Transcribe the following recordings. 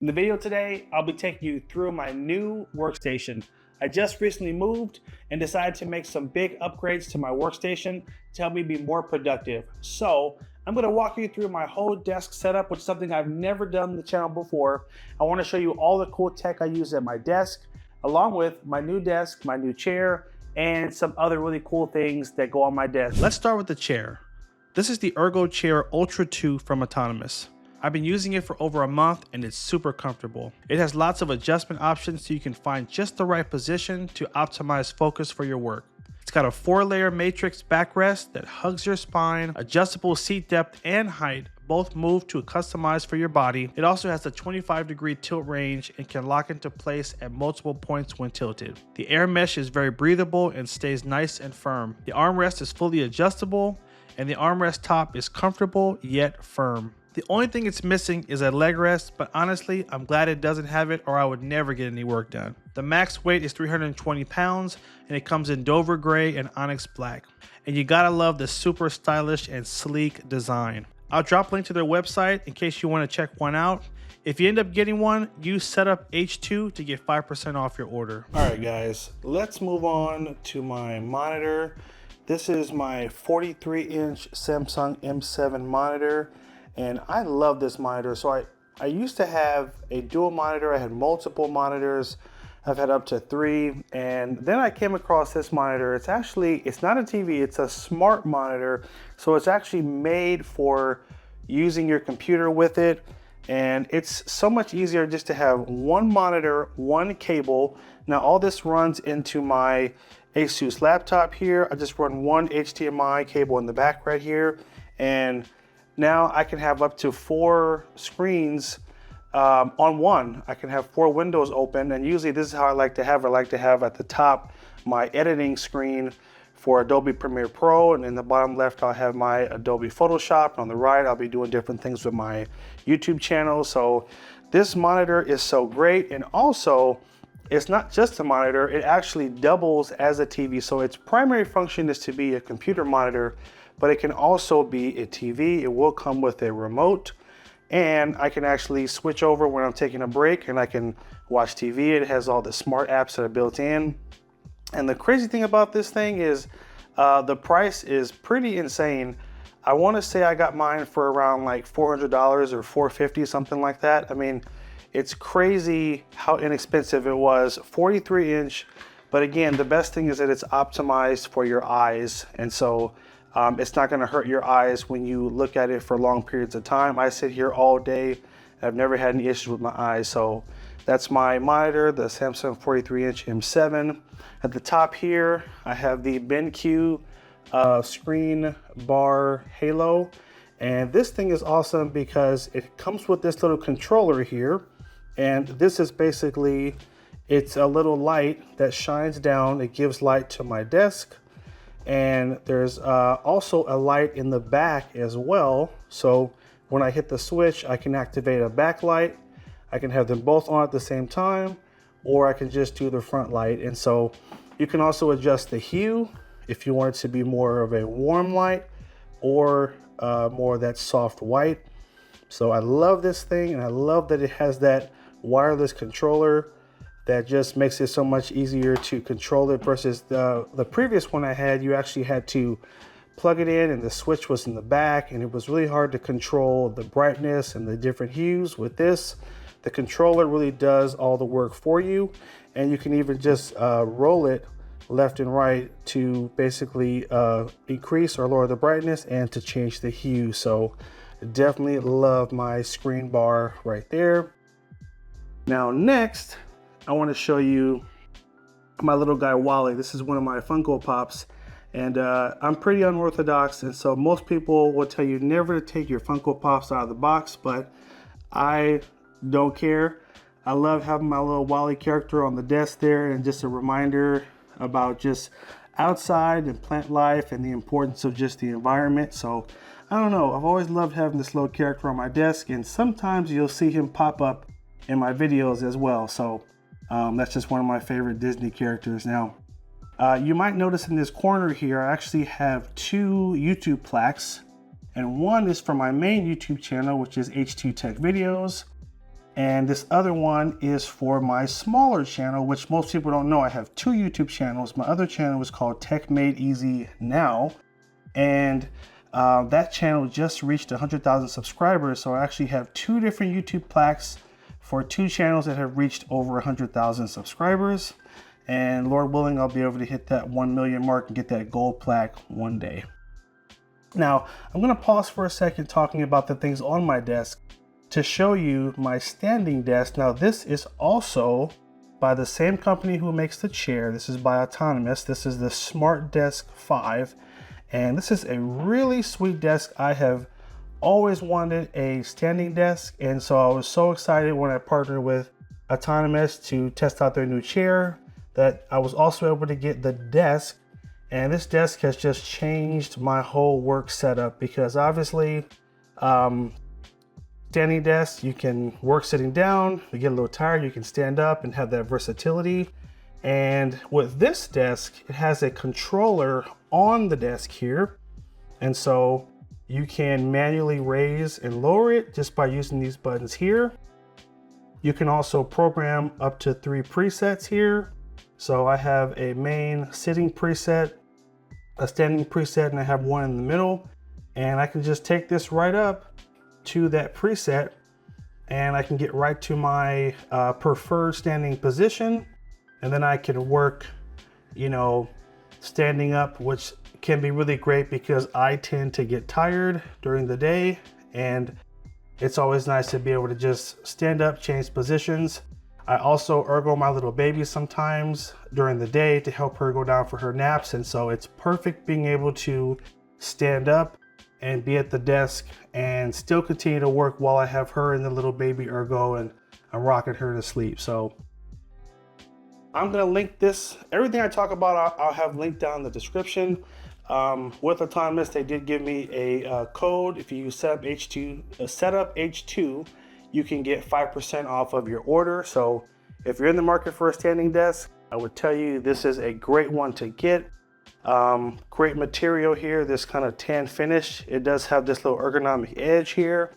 In the video today, I'll be taking you through my new workstation. I just recently moved and decided to make some big upgrades to my workstation to help me be more productive. So I'm going to walk you through my whole desk setup, which is something I've never done on the channel before. I want to show you all the cool tech I use at my desk, along with my new desk, my new chair, and some other really cool things that go on my desk. Let's start with the chair. This is the ErgoChair Ultra 2 from Autonomous. I've been using it for over a month and it's super comfortable. It has lots of adjustment options so you can find just the right position to optimize focus for your work. It's got a 4-layer matrix backrest that hugs your spine, adjustable seat depth and height, both move to customize for your body. It also has a 25-degree tilt range and can lock into place at multiple points when tilted. The air mesh is very breathable and stays nice and firm. The armrest is fully adjustable and the armrest top is comfortable yet firm. The only thing it's missing is a leg rest, but honestly, I'm glad it doesn't have it or I would never get any work done. The max weight is 320 pounds and it comes in Dover Gray and Onyx Black. And you gotta love the super stylish and sleek design. I'll drop a link to their website in case you wanna check one out. If you end up getting one, use setup H2 to get 5% off your order. All right guys, let's move on to my monitor. This is my 43-inch Samsung M7 monitor. And I love this monitor. So I used to have a dual monitor. I had multiple monitors. I've had up to 3. And then I came across this monitor. It's not a TV, it's a smart monitor. So it's actually made for using your computer with it. And it's so much easier just to have one monitor, one cable. Now all this runs into my Asus laptop here. I just run one HDMI cable in the back right here. And now I can have up to 4 screens on one. I can have 4 windows open, and usually this is how I like to have it. I like to have at the top my editing screen for Adobe Premiere Pro, and in the bottom left I'll have my Adobe Photoshop. On the right I'll be doing different things with my YouTube channel. So this monitor is so great, and also it's not just a monitor, it actually doubles as a TV. So its primary function is to be a computer monitor, but it can also be a TV. It will come with a remote, and I can actually switch over when I'm taking a break and I can watch TV. It has all the smart apps that are built in. And the crazy thing about this thing is the price is pretty insane. I wanna say I got mine for around like $400 or $450, something like that. I mean, it's crazy how inexpensive it was, 43-inch. But again, the best thing is that it's optimized for your eyes. And so it's not going to hurt your eyes when you look at it for long periods of time. I sit here all day. I've never had any issues with my eyes. So that's my monitor, the Samsung 43-inch M7. At the top here, I have the BenQ Screenbar Halo. And this thing is awesome because it comes with this little controller here. And this is basically, it's a little light that shines down. It gives light to my desk. And there's also a light in the back as well. So when I hit the switch, I can activate a backlight. I can have them both on at the same time, or I can just do the front light. And so you can also adjust the hue if you want it to be more of a warm light or more of that soft white. So I love this thing, and I love that it has that wireless controller that just makes it so much easier to control it versus the previous one I had. You actually had to plug it in and the switch was in the back, and it was really hard to control the brightness and the different hues. With this, the controller really does all the work for you, and you can even just roll it left and right to basically increase or lower the brightness and to change the hue. So definitely love my screen bar right there. Now next, I want to show you my little guy Wally. This is one of my Funko Pops, and I'm pretty unorthodox, and so most people will tell you never to take your Funko Pops out of the box, but I don't care. I love having my little Wally character on the desk there, and just a reminder about just outside and plant life and the importance of just the environment. So I don't know, I've always loved having this little character on my desk, and sometimes you'll see him pop up in my videos as well. So that's just one of my favorite Disney characters. Now, you might notice in this corner here, I actually have 2 YouTube plaques, and one is for my main YouTube channel, which is H2 Tech Videos, And this other one is for my smaller channel, which most people don't know. I have 2 YouTube channels. My other channel is called Tech Made Easy Now. And that channel just reached 100,000 subscribers. So I actually have 2 different YouTube plaques for 2 channels that have reached over 100,000 subscribers. And Lord willing, I'll be able to hit that 1 million mark and get that gold plaque one day. Now, I'm gonna pause for a second talking about the things on my desk to show you my standing desk. Now, this is also by the same company who makes the chair. This is by Autonomous. This is the Smart Desk 5. And this is a really sweet desk. I have always wanted a standing desk. And so I was so excited when I partnered with Autonomous to test out their new chair that I was also able to get the desk. And this desk has just changed my whole work setup because obviously, standing desk, you can work sitting down. You get a little tired, you can stand up and have that versatility. And with this desk, it has a controller on the desk here. And so you can manually raise and lower it just by using these buttons here. You can also program up to 3 presets here. So I have a main sitting preset, a standing preset, and I have one in the middle. And I can just take this right up to that preset and I can get right to my preferred standing position. And then I can work, you know, standing up, which can be really great because I tend to get tired during the day. And it's always nice to be able to just stand up, change positions. I also ergo my little baby sometimes during the day to help her go down for her naps. And so it's perfect being able to stand up and be at the desk and still continue to work while I have her and the little baby ergo and I'm rocking her to sleep. So I'm gonna link this, everything I talk about, I'll have linked down in the description. With Autonomous, they did give me a code. If you use setup H2, you can get 5% off of your order. So if you're in the market for a standing desk, I would tell you this is a great one to get. Great material here, this kind of tan finish. It does have this little ergonomic edge here.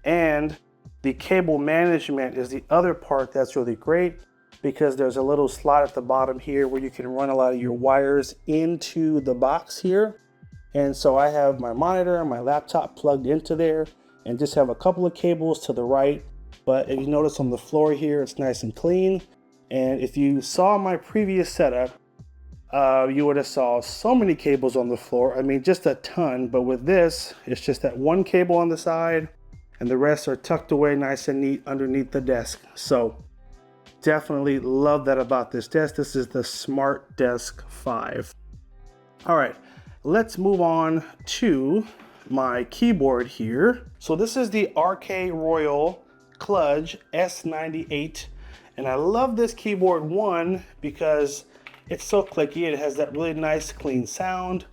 And the cable management is the other part that's really great because there's a little slot at the bottom here where you can run a lot of your wires into the box here. And so I have my monitor and my laptop plugged into there and just have a couple of cables to the right. But if you notice on the floor here, it's nice and clean. And if you saw my previous setup, you would have saw so many cables on the floor. I mean, just a ton. But with this, it's just that one cable on the side and the rest are tucked away nice and neat underneath the desk. So definitely love that about this desk. This is the Smart Desk 5. All right, let's move on to my keyboard here. So this is the Royal Kludge S98. And I love this keyboard, one, because it's so clicky. It has that really nice, clean sound.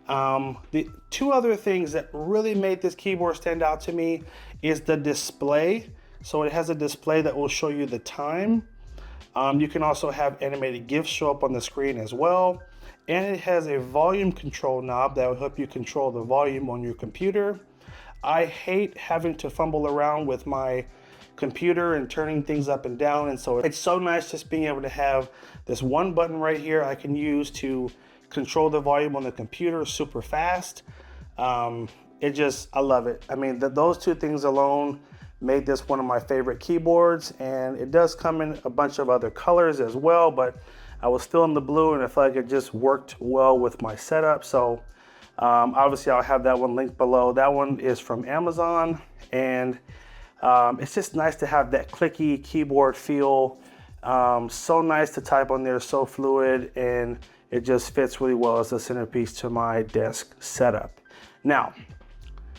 The 2 other things that really made this keyboard stand out to me is the display. So it has a display that will show you the time. You can also have animated GIFs show up on the screen as well. And it has a volume control knob that will help you control the volume on your computer. I hate having to fumble around with my computer and turning things up and down. And so it's so nice just being able to have this one button right here I can use to control the volume on the computer super fast. I love it. I mean, those 2 things alone made this one of my favorite keyboards, and it does come in a bunch of other colors as well, but I was still in the blue and I felt like it just worked well with my setup. So obviously I'll have that one linked below. That one is from Amazon, and it's just nice to have that clicky keyboard feel. So nice to type on there, so fluid, and it just fits really well as a centerpiece to my desk setup. Now,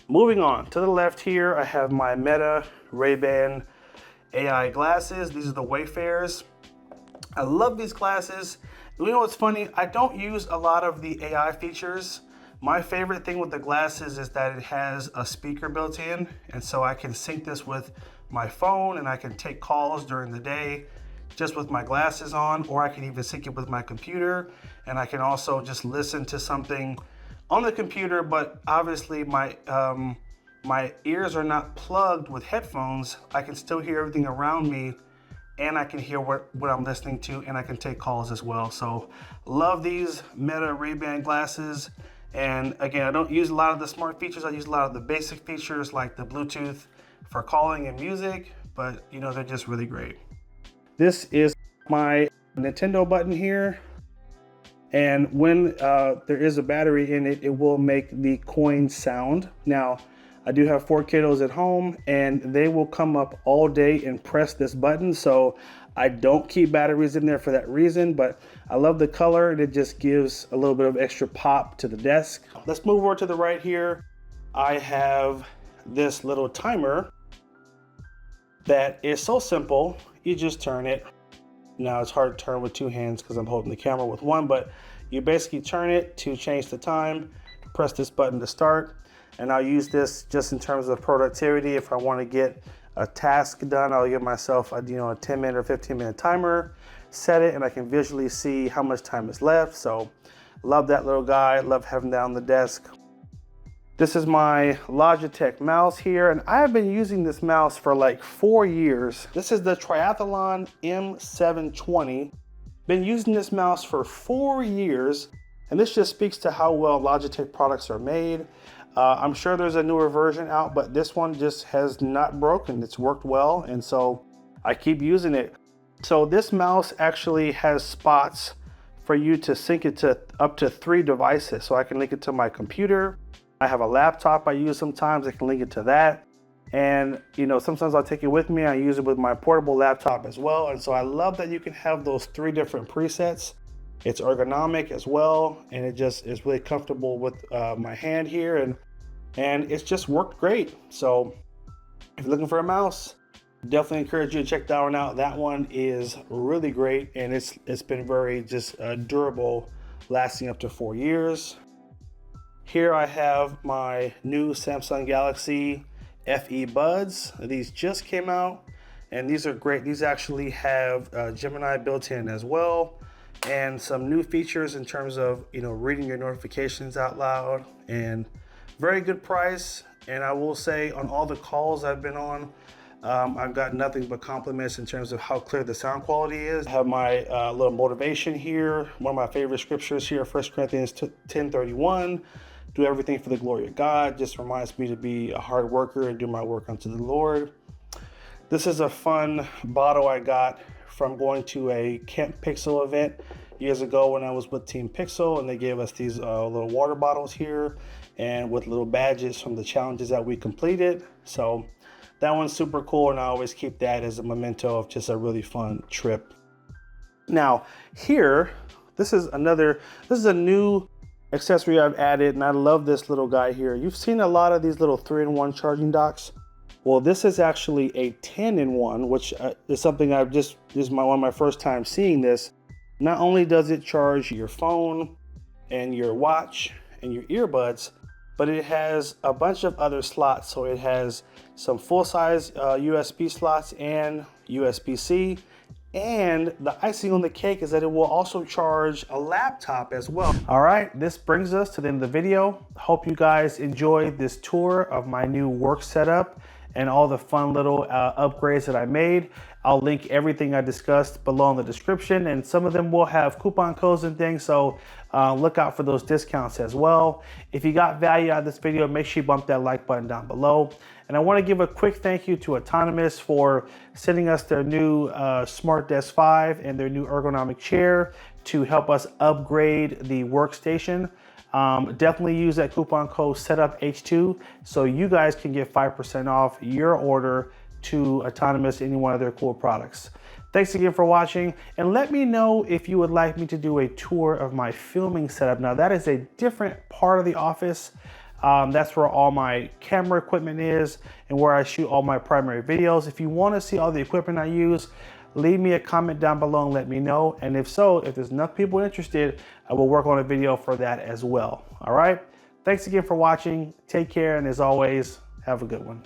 moving on to the left here, I have my Meta Rayban AI glasses. These are the Wayfarers. I love these glasses. You know what's funny? I don't use a lot of the AI features. My favorite thing with the glasses is that it has a speaker built in, and so I can sync this with my phone and I can take calls during the day just with my glasses on, or I can even sync it with my computer, and I can also just listen to something on the computer. But obviously my my ears are not plugged with headphones, I can still hear everything around me, and I can hear what I'm listening to, and I can take calls as well. So love these Meta Ray-Ban glasses. And again, I don't use a lot of the smart features. I use a lot of the basic features like the Bluetooth for calling and music, but you know, they're just really great. This is my Nintendo button here. And when there is a battery in it, it will make the coin sound. Now, I do have 4 kiddos at home, and they will come up all day and press this button. So I don't keep batteries in there for that reason, but I love the color, and it just gives a little bit of extra pop to the desk. Let's move over to the right here. I have this little timer that is so simple. You just turn it. Now it's hard to turn with 2 hands because I'm holding the camera with one, but you basically turn it to change the time, press this button to start. And I'll use this just in terms of productivity. If I want to get a task done, I'll give myself a 10-minute or 15-minute timer, set it, and I can visually see how much time is left. So love that little guy, love having that on the desk. This is my Logitech mouse here, and I have been using this mouse for like 4 years. This is the Triathlon M720. Been using this mouse for 4 years, and this just speaks to how well Logitech products are made. I'm sure there's a newer version out, but this one just has not broken. It's worked well, and so I keep using it. So this mouse actually has spots for you to sync it to up to 3 devices. So I can link it to my computer. I have a laptop I use sometimes. I can link it to that. And sometimes I'll take it with me. I use it with my portable laptop as well. And so I love that you can have those 3 different presets. It's ergonomic as well, and it just is really comfortable with my hand here, and it's just worked great. So if you're looking for a mouse, definitely encourage you to check that one out. That one is really great, and it's been very just durable, lasting up to 4 years. Here I have my new Samsung Galaxy FE buds. These just came out, and these are great. These actually have Gemini built in as well, and some new features in terms of reading your notifications out loud, and very good price. And I will say, on all the calls I've been on, I've got nothing but compliments in terms of how clear the sound quality is. I have my little motivation here. One of my favorite scriptures here, 1 Corinthians 10:31. Do everything for the glory of God. Just reminds me to be a hard worker and do my work unto the Lord. This is a fun bottle I got from going to a Camp Pixel event years ago when I was with Team Pixel, and they gave us these little water bottles here and with little badges from the challenges that we completed. So that one's super cool, and I always keep that as a memento of just a really fun trip. Now here, this is a new accessory I've added, and I love this little guy here. You've seen a lot of these little 3-in-1 charging docks. Well, this is actually a 10-in-1, which is something this is one of my first time seeing this. Not only does it charge your phone and your watch and your earbuds, but it has a bunch of other slots. So it has some full-size USB slots and USB-C. And the icing on the cake is that it will also charge a laptop as well. All right, this brings us to the end of the video. Hope you guys enjoyed this tour of my new work setup and all the fun little upgrades that I made. I'll link everything I discussed below in the description, and some of them will have coupon codes and things, so look out for those discounts as well. If you got value out of this video, make sure you bump that like button down below. And I want to give a quick thank you to Autonomous for sending us their new Smart Desk 5 and their new ergonomic chair to help us upgrade the workstation. Definitely use that coupon code SETUPH2 so you guys can get 5% off your order to Autonomous, any one of their cool products. Thanks again for watching, and let me know if you would like me to do a tour of my filming setup. Now that is a different part of the office. That's where all my camera equipment is and where I shoot all my primary videos. If you want to see all the equipment I use, leave me a comment down below and let me know. And if so, if there's enough people interested, I will work on a video for that as well. All right. Thanks again for watching. Take care. And as always, have a good one.